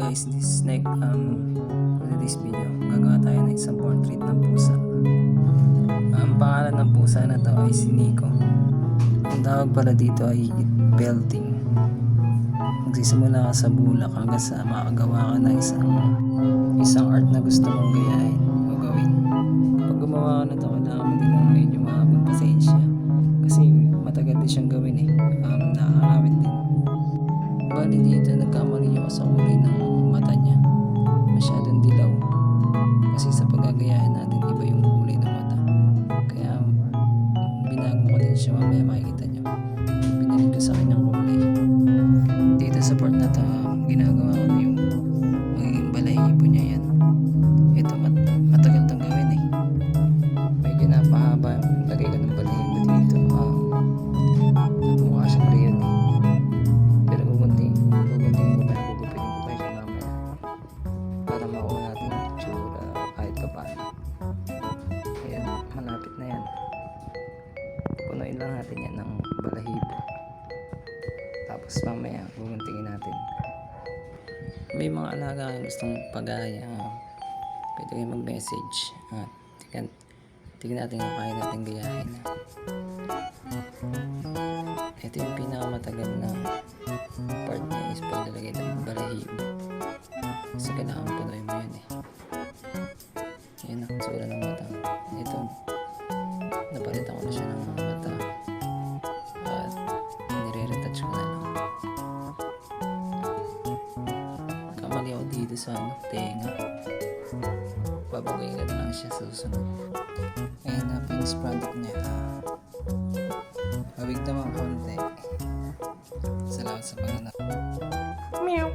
guys, for this video, gagawa tayo ng isang portrait ng pusa. Ang pangalan ng pusa na to ay si Nico. Ang tawag pala dito ay belting. Magsisimula ka sa bulak hanggang sa makagawa ka ng isang art na gusto mong gayahin o gawin. Pag gumawa ka na to, kailangan mo din ng medyo mahabang pasensya kasi matagal din siyang gawin nakakawit din. Bali dito, nagkamali ako sa kulay ng mata niya. Masyadong dilaw. Kasi sa paggagayahan natin, iba yung kulay ng mata. Kaya binago ko din siya, mamaya makikita niyo. Binalik ko sa kanyang kulay. Dito sa part na to, ginagawa ko na yung magiging balahibo niya yan. Ito, matagal tong gawin eh. Medyo napahaba. Lagay ko ng balahibo dito. Mukha siyang rayon eh. Gugupitin ko pa siya mamaya para makuha natin yung tsura kahit pa paano. Ayan, malapit na yan. Punuin lang natin yan ng balahibo, tapos mamaya guguntingin natin. May mga alaga kayong gustong pagaya, pwede kayo mag-message. Tignan natin kung kaya natin gayahin. Ito yung pinakamatagal na part niya is paglalagay ng balahibo. Kasi kailangan punuin mo yun eh. Yan ang tsura ng mata. Ito, napalitan ko na siya ng mata at nire-retouch ko na lang. Kamali ako dito sa tenga. Babaguhin ko na lang siya sa susunod. Ayan na, finished product niya. Hawig naman konti. Salamat sa pangalan. Meow.